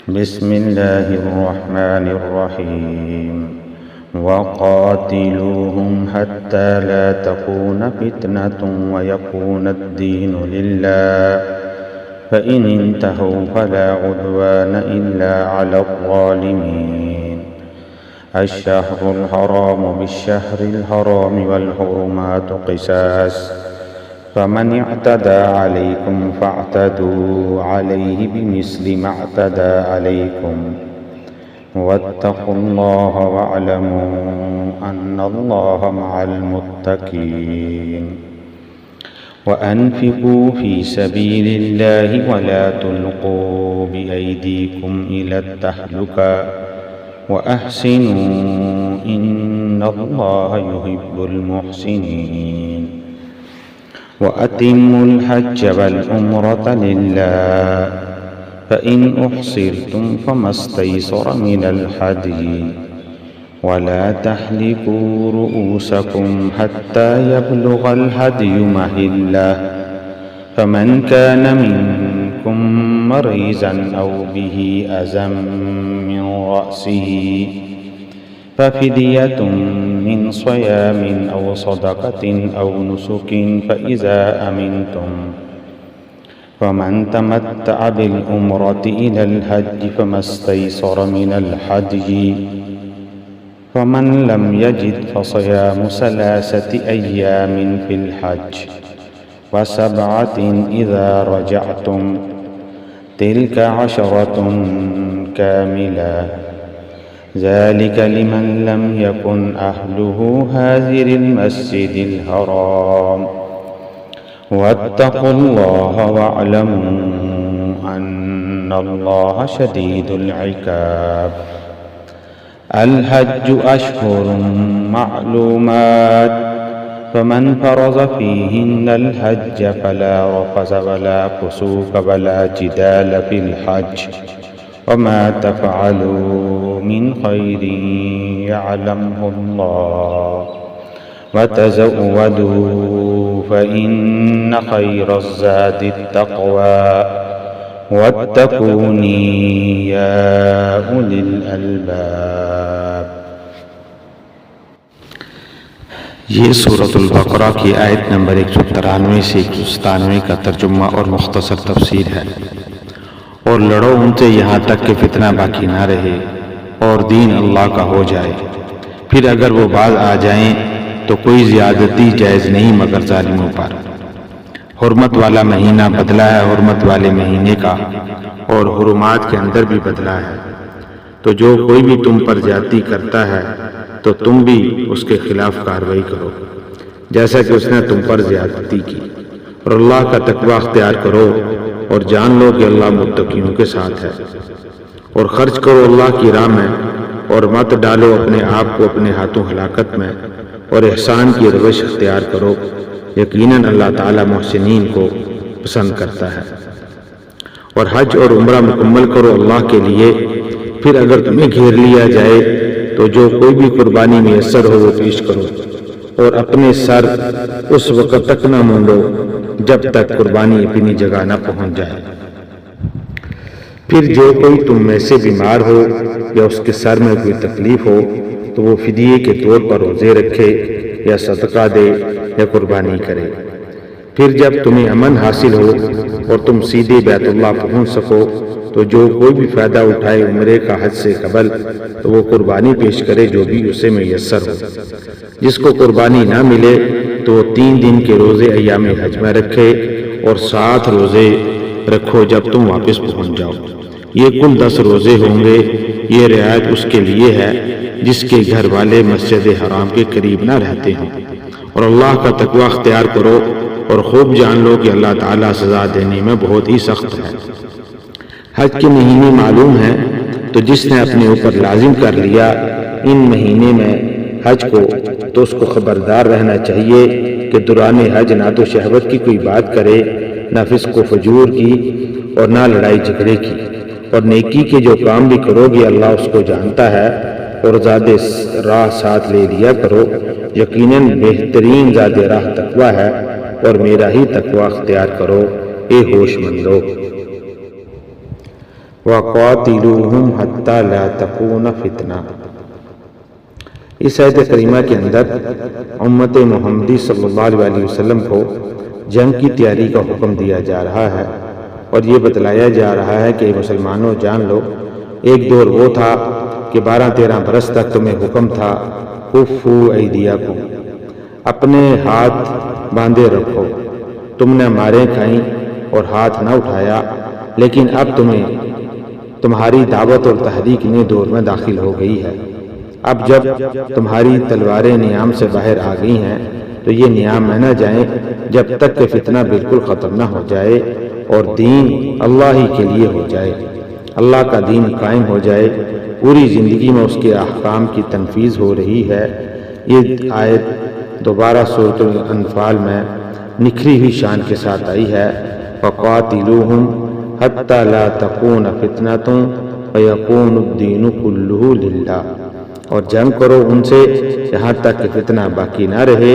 بسم الله الرحمن الرحيم وقاتلوهم حتى لا تكون فتنة ويكون الدين لله فإن انتهوا فلا عدوان إلا على الظالمين الشهر الحرام بالشهر الحرام والحرمات قصاص فمن اعتدى عليكم فاعتدوا عليه بمثل ما اعتدى عليكم واتقوا الله واعلموا أن الله مع المتقين وأنفقوا في سبيل الله ولا تلقوا بأيديكم إلى التهلكة وأحسنوا إن الله يحب المحسنين وأتموا الحج والعمرة لله فإن أحصرتم فما استيسر من الهدي ولا تحلقوا رؤوسكم حتى يبلغ الهدي محله فمن كان منكم مريضا أو به أذى من رأسه ففدية من صيام أو صدقة أو نسك فإذا أمنتم فمن تمتع بالعمرة إلى الحج فما استيسر من الهدي فمن لم يجد فصيام 3 أيام في الحج و7 إذا رجعتم تلك 10 كاملة ذلك لمن لم يكن أهله حاضر المسجد الحرام واتقوا الله واعلموا أن الله شديد العقاب الحج أشهر معلومات فمن فرض فيهن الحج فلا رفث ولا فسوق ولا جدال في الحج وما تفعلوا من خير يعلمه الله وتزودوا فإن خير الزاد التقوى واتقوني يا أولي الألباب۔ یہ سورۃ البقرہ کی آیت نمبر 193 سے 197 کا ترجمہ اور مختصر تفسیر ہے۔ اور لڑو ان سے یہاں تک کہ فتنہ باقی نہ رہے اور دین اللہ کا ہو جائے، پھر اگر وہ باز آ جائیں تو کوئی زیادتی جائز نہیں مگر ظالموں پر۔ حرمت والا مہینہ بدلہ ہے حرمت والے مہینے کا، اور حرمات کے اندر بھی بدلہ ہے، تو جو کوئی بھی تم پر زیادتی کرتا ہے تو تم بھی اس کے خلاف کارروائی کرو جیسا کہ اس نے تم پر زیادتی کی، اور اللہ کا تقوی اختیار کرو اور جان لو کہ اللہ متقیوں کے ساتھ ہے۔ اور خرچ کرو اللہ کی راہ میں اور مت ڈالو اپنے آپ کو اپنے ہاتھوں ہلاکت میں، اور احسان کی روش اختیار کرو، یقیناً اللہ تعالی محسنین کو پسند کرتا ہے۔ اور حج اور عمرہ مکمل کرو اللہ کے لیے، پھر اگر تمہیں گھیر لیا جائے تو جو کوئی بھی قربانی میسر ہو وہ پیش کرو، اور اپنے سر اس وقت تک نہ مونڈو جب تک قربانی اپنی جگہ نہ پہنچ جائے۔ پھر جو کوئی تم میں سے بیمار ہو یا اس کے سر میں کوئی تکلیف ہو تو وہ فدیے کے طور پر روزے رکھے یا صدقہ دے یا قربانی کرے۔ پھر جب تمہیں امن حاصل ہو اور تم سیدھے بیت اللہ پہنچ سکو تو جو کوئی بھی فائدہ اٹھائے عمرے کا حج سے قبل تو وہ قربانی پیش کرے جو بھی اسے میسر ہو۔ جس کو قربانی نہ ملے تو وہ 3 دن کے روزے ایام حج میں رکھے اور 7 روزے رکھو جب تم واپس پہنچ جاؤ۔ یہ کل 10 روزے ہوں گے۔ یہ رعایت اس کے لیے ہے جس کے گھر والے مسجد حرام کے قریب نہ رہتے ہوں۔ اور اللہ کا تقوی اختیار کرو اور خوب جان لو کہ اللہ تعالیٰ سزا دینے میں بہت ہی سخت ہے۔ حج کے مہینے معلوم ہیں تو جس نے اپنے اوپر لازم کر لیا ان مہینے میں حج کو تو اس کو خبردار رہنا چاہیے کہ دوران حج نہ تو شہوت کی کوئی بات کرے، نہ فسق و فجور کی، اور نہ لڑائی جھگڑے کی، اور نیکی کے جو کام بھی کرو گے اللہ اس کو جانتا ہے، اور زیادہ راہ ساتھ لے لیا کرو، یقیناً بہترین زیادہ راہ تقوی ہے، اور میرا ہی تقوی اختیار کرو اے ہوش مندو۔ وَقَاتِلُوهُمْ حَتَّى لَا تَكُونَ فِتْنَةٌ۔ اس آیت کریمہ کے اندر امت محمدی صلی اللہ علیہ وسلم کو جنگ کی تیاری کا حکم دیا جا رہا ہے، اور یہ بتلایا جا رہا ہے کہ مسلمانوں جان لو، ایک دور وہ تھا کہ 12-13 برس تک تمہیں حکم تھا کفو ایدیکم، اپنے ہاتھ باندھے رکھو، تم نے ماریں کھائیں اور ہاتھ نہ اٹھایا، لیکن اب تمہاری دعوت اور تحریک نئے دور میں داخل ہو گئی ہے۔ اب جب تمہاری تلواریں نیام سے باہر آ گئی ہیں تو یہ نیام میں نہ جائیں جب تک کہ فتنہ بالکل ختم نہ ہو جائے اور دین اللہ ہی کے لیے ہو جائے، اللہ کا دین قائم ہو جائے، پوری زندگی میں اس کے احکام کی تنفیذ ہو رہی ہے۔ یہ آیت دوبارہ سورۃ الانفال میں نکھری ہوئی شان کے ساتھ آئی ہے، وَقَاتِلُوهُمْ حَتَّى لَا تَكُونَ فِتْنَةٌ وَيَكُونُ الدِّينُ كُلُّهُ لِلَّهِ، اور جنگ کرو ان سے یہاں تک کہ فتنہ باقی نہ رہے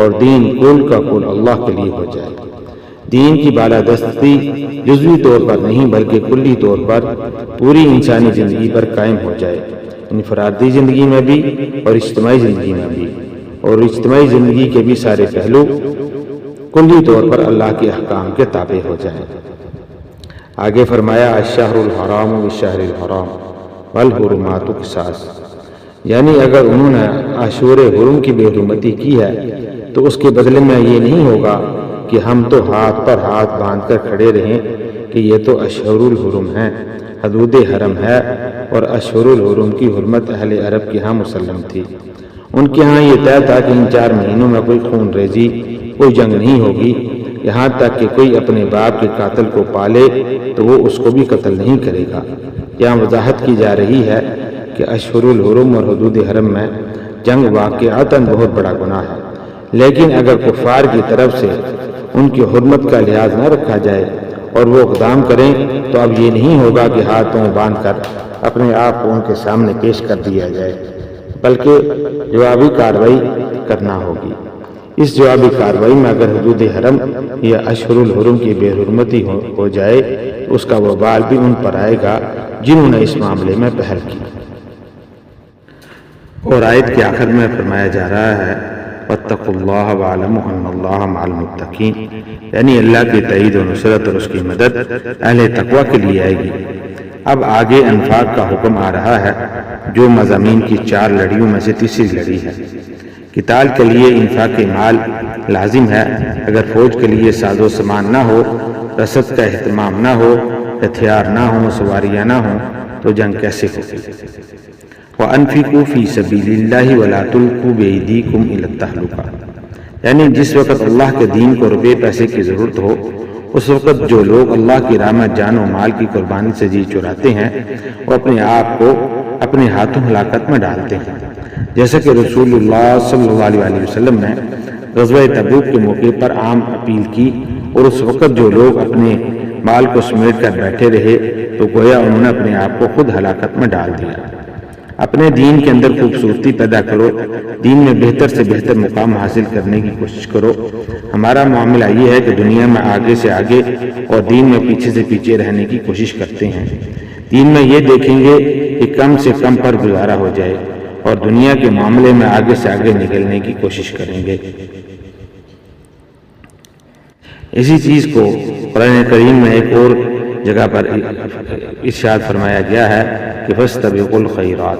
اور دین کل کا کل اللہ کے لیے ہو جائے۔ دین کی بالادستی جزوی طور پر نہیں بلکہ کلی طور پر پوری انسانی زندگی پر قائم ہو جائے، انفرادی زندگی میں بھی اور اجتماعی زندگی میں بھی، اور اجتماعی زندگی کے بھی سارے پہلو کلی طور پر اللہ کے احکام کے تابع ہو جائیں۔ آگے فرمایا الشہر الحرام بالشہر الحرام والحرمات قصاص، یعنی اگر انہوں نے اشہر حرم کی بے حرمتی کی ہے تو اس کے بدلے میں یہ نہیں ہوگا کہ ہم تو ہاتھ پر ہاتھ باندھ کر کھڑے رہیں کہ یہ تو اشہر الحرم ہیں، حدود حرم ہے، اور اشہر الحرم کی حرمت اہل عرب کے ہاں مسلم تھی۔ ان کے ہاں یہ طے تھا کہ ان 4 مہینوں میں کوئی خون ریزی، کوئی جنگ نہیں ہوگی، یہاں تک کہ کوئی اپنے باپ کے قاتل کو پالے تو وہ اس کو بھی قتل نہیں کرے گا۔ یہاں وضاحت کی جا رہی ہے کہ اشہر الحرم اور حدود حرم میں جنگ واقعتاً بہت بڑا گناہ ہے، لیکن اگر کفار کی طرف سے ان کی حرمت کا لحاظ نہ رکھا جائے اور وہ اقدام کریں تو اب یہ نہیں ہوگا کہ ہاتھوں باندھ کر اپنے آپ کو ان کے سامنے پیش کر دیا جائے، بلکہ جوابی کارروائی کرنا ہوگی۔ اس جوابی کارروائی میں اگر حدود حرم یا اشہر الحرم کی بے حرمتی ہو جائے تو اس کا وبال بھی ان پر آئے گا جنہوں نے اس معاملے میں پہل کی۔ اور آیت کے آخر میں فرمایا جا رہا ہے وَاتَّقُوا اللَّهَ وَاعْلَمُوا أَنَّ اللَّهَ مَعَ الْمُتَّقِينَ، یعنی اللہ کی تائید و نصرت اور اس کی مدد اہل تقوی کے لیے آئے گی۔ اب آگے انفاق کا حکم آ رہا ہے جو مضامین کی 4 لڑیوں میں سے تیسری لڑی ہے۔ قتال کے لیے انفاق مال لازم ہے، اگر فوج کے لیے ساز و سامان نہ ہو، رسد کا اہتمام نہ ہو، ہتھیار نہ ہوں، سواریاں نہ ہوں تو جنگ کیسے ہوگی؟ وَأَنفِقُوا فِي سَبِيلِ اللَّهِ وَلَا تُلْقُوا بِأَيْدِيكُمْ إِلَى التَّهْلُكَةِ، یعنی جس وقت اللہ کے دین کو روپے پیسے کی ضرورت ہو اس وقت جو لوگ اللہ کی راہ میں جان و مال کی قربانی سے جی چراتے ہیں وہ اپنے آپ کو اپنے ہاتھوں ہلاکت میں ڈالتے ہیں، جیسا کہ رسول اللہ صلی اللہ علیہ وسلم نے غزوہ تبوک کے موقع پر عام اپیل کی، اور اس وقت جو لوگ اپنے مال کو سمیٹ کر بیٹھے رہے تو گویا انہوں نے اپنے آپ کو خود ہلاکت میں ڈال دیا۔ اپنے دین کے اندر خوبصورتی پیدا کرو، دین میں بہتر سے بہتر مقام حاصل کرنے کی کوشش کرو۔ ہمارا معاملہ یہ ہے کہ دنیا میں آگے سے آگے اور دین میں پیچھے سے پیچھے رہنے کی کوشش کرتے ہیں۔ دین میں یہ دیکھیں گے کہ کم سے کم پر گزارا ہو جائے اور دنیا کے معاملے میں آگے سے آگے نکلنے کی کوشش کریں گے۔ اسی چیز کو قرآن کریم میں ایک اور جگہ پر ارشاد فرمایا گیا ہے کہ فاستبقوا الخیرات،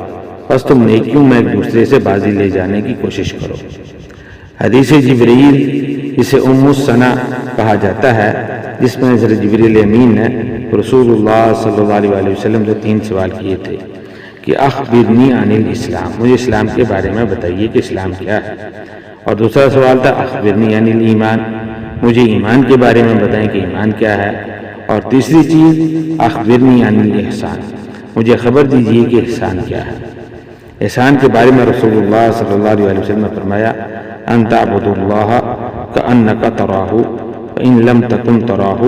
بس تم نیکیوں میں ایک دوسرے سے بازی لے جانے کی کوشش کرو۔ حدیث جبریل اسے ام السنا کہا جاتا ہے، جس میں حضرت جبریل امین نے رسول اللہ صلی اللہ علیہ وسلم سے 3 سوال کیے تھے کہ اخبرنی عن الاسلام، مجھے اسلام کے بارے میں بتائیے کہ اسلام کیا ہے، اور دوسرا سوال تھا اخبرنی عن الایمان، مجھے ایمان کے بارے میں بتائیں کہ ایمان کیا ہے، اور تیسری چیز اخبرنی عن الاحسان، مجھے خبر دیجیے کہ احسان کیا ہے۔ احسان کے بارے میں رسول اللہ صلی اللہ علیہ وسلم نے فرمایا ان تعبد اللہ کأنک تراہ فإن لم تکن تراہ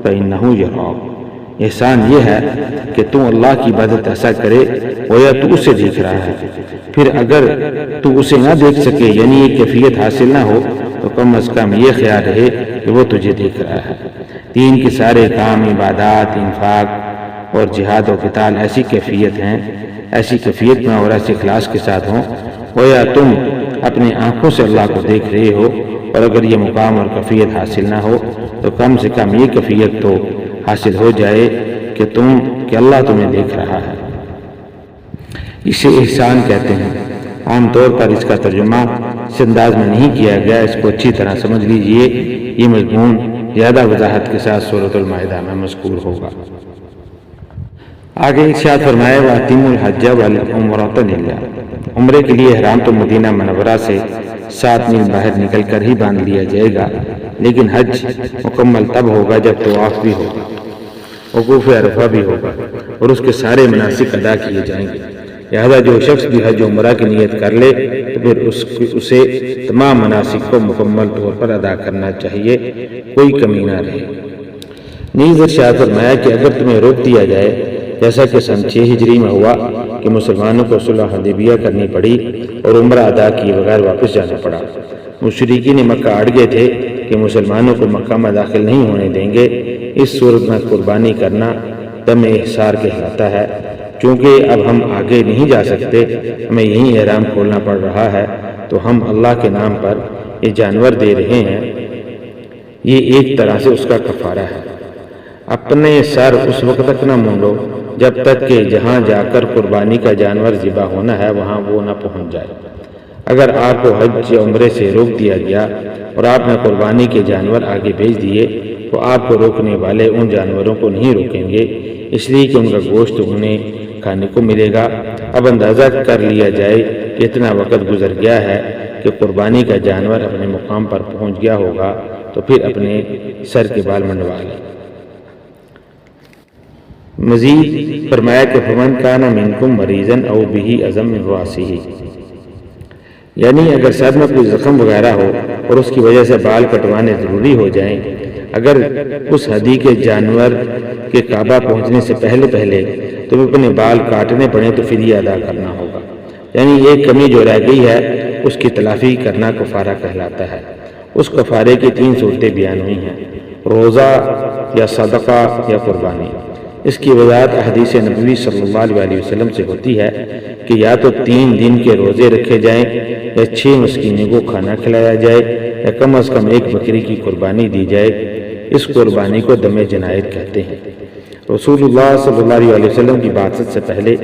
فإنہ یراک، احسان یہ ہے کہ تم اللہ کی عبادت ایسا کرے گویا تو اسے دیکھ رہا ہے، پھر اگر تو اسے نہ دیکھ سکے یعنی یہ کیفیت حاصل نہ ہو تو کم از کم یہ خیال رہے کہ وہ تجھے دیکھ رہا ہے۔ دین کے سارے کام، عبادات، انفاق اور جہاد و قتال ایسی کیفیت میں اور ایسے اخلاص کے ساتھ ہوں گویا تم اپنی آنکھوں سے اللہ کو دیکھ رہے ہو، اور اگر یہ مقام اور کیفیت حاصل نہ ہو تو کم سے کم یہ کیفیت تو حاصل ہو جائے کہ اللہ تمہیں دیکھ رہا ہے۔ اسے احسان کہتے ہیں۔ عام طور پر اس کا ترجمہ اس انداز میں نہیں کیا گیا، اس کو اچھی طرح سمجھ لیجئے۔ یہ مضمون زیادہ وضاحت کے ساتھ سورۃ المائدہ میں مذکور ہوگا۔ آگے ارشاد فرمایا وَأَتِمُّوا الْحَجَّ وَالْعُمْرَةَ لِلَّهِ، عمرے کے لیے احرام تو مدینہ منورہ سے 7 میل باہر نکل کر ہی باندھ لیا جائے گا، لیکن حج مکمل تب ہوگا جب طواف بھی ہوگا، وقوف عرفہ بھی ہوگا، اور اس کے سارے مناسک ادا کیے جائیں گے۔ لہذا جو شخص بھی حج و عمرہ کی نیت کر لے تو پھر اسے تمام مناسک کو مکمل طور پر ادا کرنا چاہیے، کوئی کمی نہ رہے۔ نیز ارشاد فرمایا کہ اگر تمہیں روک دیا جائے، جیسا کہ سن 6 ہجری میں ہوا کہ مسلمانوں کو صلح حدیبیہ کرنی پڑی اور عمرہ ادا کیے بغیر واپس جانا پڑا۔ مشرکین مکہ اڑ گئے تھے کہ مسلمانوں کو مکہ میں داخل نہیں ہونے دیں گے۔ اس صورت میں قربانی کرنا دم احصار کہلاتا ہے۔ چونکہ اب ہم آگے نہیں جا سکتے، ہمیں یہیں احرام کھولنا پڑ رہا ہے، تو ہم اللہ کے نام پر یہ جانور دے رہے ہیں، یہ ایک طرح سے اس کا کفارہ ہے۔ اپنے سر اس وقت تک نہ مونڈو جب تک کہ جہاں جا کر قربانی کا جانور ذبح ہونا ہے وہاں وہ نہ پہنچ جائے۔ اگر آپ کو حج یا عمرے سے روک دیا گیا اور آپ نے قربانی کے جانور آگے بھیج دیے تو آپ کو روکنے والے ان جانوروں کو نہیں روکیں گے، اس لیے کہ ان کا گوشت انہیں کھانے کو ملے گا۔ اب اندازہ کر لیا جائے کہ اتنا وقت گزر گیا ہے کہ قربانی کا جانور اپنے مقام پر پہنچ گیا ہوگا، تو پھر اپنے سر کے بال منڈوا لیں۔ مزید فرمایا کہ فمن کان منکم مریضا او بہ اذی من راسہ، یعنی اگر سر میں کوئی زخم وغیرہ ہو اور اس کی وجہ سے بال کٹوانے ضروری ہو جائیں، اگر اس ہدی کے جانور کے کعبہ پہنچنے سے پہلے تمہیں اپنے بال کاٹنے پڑیں تو فدیہ ادا کرنا ہوگا، یعنی ایک کمی جو رہ گئی ہے اس کی تلافی کرنا کفارہ کہلاتا ہے۔ اس کفارے کی 3 صورتیں بیان ہوئی ہیں: روزہ یا صدقہ یا قربانی۔ اس کی وضاحت حدیث نبوی صلی اللہ علیہ وسلم سے ہوتی ہے کہ یا تو 3 دن کے روزے رکھے جائیں، یا 6 مسکینوں کو کھانا کھلایا جائے، یا کم از کم 1 بکری کی قربانی دی جائے۔ اس قربانی کو دم جنائز کہتے ہیں۔ رسول اللہ صلی اللہ علیہ وسلم کی بعثت سے پہلے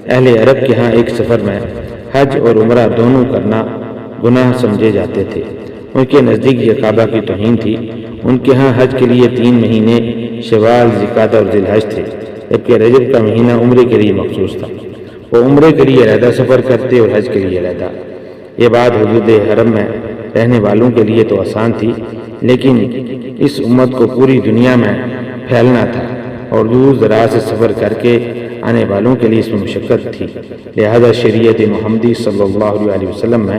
اہل عرب کے ہاں ایک سفر میں حج اور عمرہ دونوں کرنا گناہ سمجھے جاتے تھے۔ ان کے نزدیک یہ کعبہ کی توہین تھی۔ ان کے ہاں حج کے لیے 3 مہینے شوال، ذوالقعدہ اور ذی الحج تھے، جبکہ رجب کا مہینہ عمرے کے لیے مخصوص تھا۔ وہ عمرے کے لیے علیحدہ سفر کرتے اور حج کے لیے علیحدہ۔ یہ بات حدود حرم میں رہنے والوں کے لیے تو آسان تھی، لیکن اس امت کو پوری دنیا میں پھیلنا تھا اور دور دراز سے سفر کر کے آنے والوں کے لیے اس میں مشقت تھی۔ لہذا شریعت محمدی صلی اللہ علیہ وسلم میں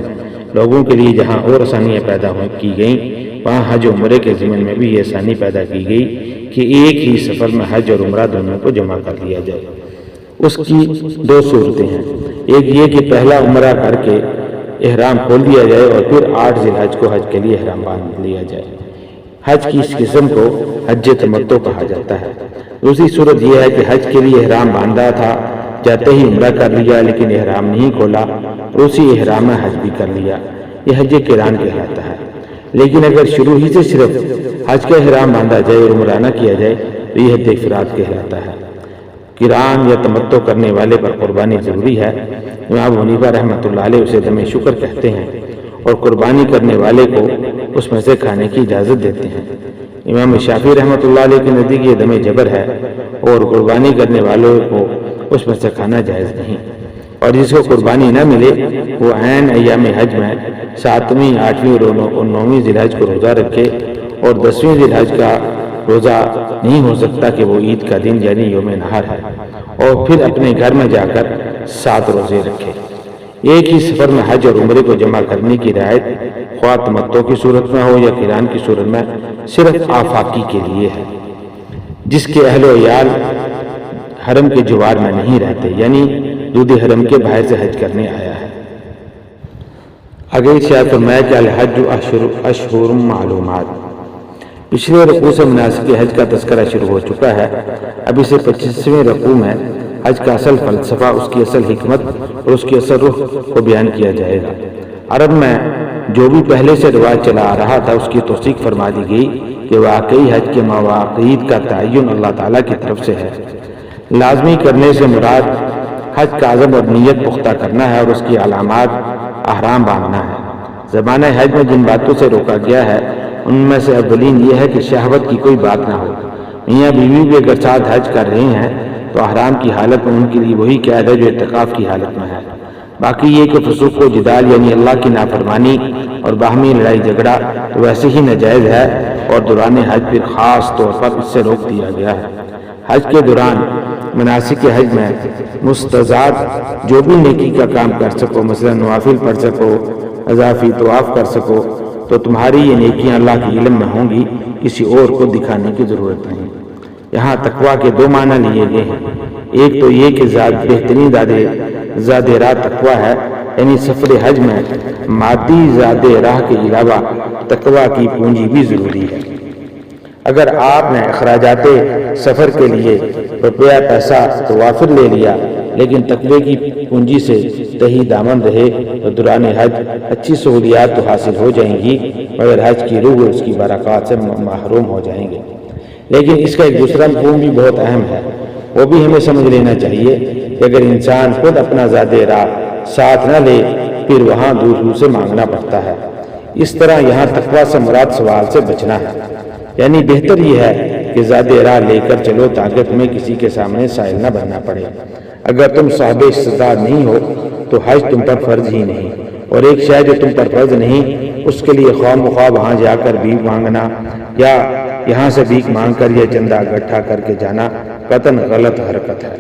لوگوں کے لیے جہاں اور آسانیاں پیدا کی گئیں، وہاں حج و عمرے کے ضمن میں بھی یہ آسانی پیدا کی گئی کہ ایک ہی سفر میں حج اور عمرہ دونوں کو جمع کر لیا جائے۔ اس کی 2 صورتیں ہیں، ایک یہ کہ پہلا عمرہ کر کے احرام کھول دیا جائے اور پھر 8 ذی الحج کو حج کے لیے احرام باندھ لیا جائے۔ حج کی اس قسم کو حج تمتع کہا جاتا ہے۔ دوسری صورت یہ ہے کہ حج کے لیے احرام باندھا تھا، جاتے ہی عمرہ کر لیا لیکن احرام نہیں کھولا اور اسی احرام میں حج بھی کر لیا، یہ حج قران کہلاتا ہے۔ لیکن اگر شروع ہی سے صرف حج کا احرام باندھا جائے اور عمرہ نہ کیا جائے تو یہ حج افراد کہلاتا ہے۔ قران یا تمتع کرنے والے پر قربانی ضروری ہے۔ امام ابو حنیفہ رحمۃ اللہ علیہ اسے دم شکر کہتے ہیں اور قربانی کرنے والے کو اس میں سے کھانے کی اجازت دیتے ہیں۔ امام شافعی رحمۃ اللہ علیہ کے نزدیک یہ دم جبر ہے اور قربانی کرنے والوں کو اس میں سے کھانا جائز نہیں، اور جس کو قربانی نہ ملے وہ عین ایام حج میں 7ویں، 8ویں اور 9ویں ذی الحج کو روزہ رکھے، اور 10ویں ذی الحج کا روزہ نہیں ہو سکتا کہ وہ عید کا دن یعنی یوم نہر ہے، اور پھر اپنے گھر میں جا کر 7 روزے رکھے۔ ایک ہی سفر میں حج اور عمرے کو جمع کرنے کی رعایت خواہ تمتع کی صورت میں ہو یا قران کی صورت میں صرف آفاقی کے لیے ہے، جس کے اہل و عیال حرم کے جوار میں نہیں رہتے، یعنی دود حرم کے باہر سے حج کرنے آیا ہے۔ آگے ارشاد فرمایا کہ الحج اشہر معلومات، پچھلے رکوع سے مناسک حج کا تذکرہ شروع ہو چکا ہے۔ اب اسے 25ویں رکوع میں حج کا اصل فلسفہ، اس کی اصل حکمت اور اس کی اصل روح کو بیان کیا جائے گا۔ عرب میں جو بھی پہلے سے رواج چلا آ رہا تھا اس کی توثیق فرما دی گئی کہ واقعی حج کے مواقیت کا تعین اللہ تعالیٰ کی طرف سے ہے۔ لازمی کرنے سے مراد حج کا عزم اور نیت پختہ کرنا ہے اور اس کی علامات احرام باندھنا ہے۔ زمانہ حج میں جن باتوں سے روکا گیا ہے ان میں سے اولین یہ ہے کہ شہوت کی کوئی بات نہ ہو۔ میاں بیوی بھی اگر ساتھ حج کر رہے ہیں تو احرام کی حالت میں ان کے لیے وہی قید ہے جو اعتکاف کی حالت میں ہے۔ باقی یہ کہ فسوق و جدال یعنی اللہ کی نافرمانی اور باہمی لڑائی جھگڑا تو ویسے ہی ناجائز ہے اور دوران حج پھر خاص طور پر اس سے روک دیا گیا ہے۔ حج کے دوران مناسک حج میں مستضاد جو بھی نیکی کا کام کر سکو، مثلا نوافل پڑھ سکو، اضافی طواف کر سکو، تو تمہاری یہ نیکیاں اللہ کے علم میں ہوں گی، کسی اور کو دکھانے کی ضرورت نہیں۔ یہاں تقویٰ کے دو معنی لیے گئے ہیں۔ ایک تو یہ کہ بہترین زاد راہ تقویٰ ہے، یعنی سفر حج میں مادی زاد راہ کے علاوہ تقویٰ کی پونجی بھی ضروری ہے۔ اگر آپ نے اخراجات سفر کے لیے روپیہ پیسہ تو وافر لے لیا لیکن تقوی کی پونجی سے تہی دامن رہے تو دوران حج اچھی سہولیات تو حاصل ہو جائیں گی مگر حج کی روح اور اس کی برکات سے محروم ہو جائیں گے۔ لیکن اس کا ایک دوسرا مفہوم بھی بہت اہم ہے، وہ بھی ہمیں سمجھ لینا چاہیے کہ اگر انسان خود اپنا زاد راہ ساتھ نہ لے پھر وہاں دوسروں سے مانگنا پڑتا ہے۔ اس طرح یہاں تقویٰ سے مراد سوال سے بچنا ہے، یعنی بہتر یہ ہے کہ زاد راہ لے کر چلو تاکہ تمہیں کسی کے سامنے سائل نہ بننا پڑے۔ اگر تم صاحب استطاعت نہیں ہو تو حج تم پر فرض ہی نہیں، اور ایک شے جو تم پر فرض نہیں اس کے لیے خواہ مخواہ وہاں جا کر بھیک مانگنا یا یہاں سے بھیک مانگ کر یا چندہ اکٹھا کر کے جانا قطعاً غلط حرکت ہے۔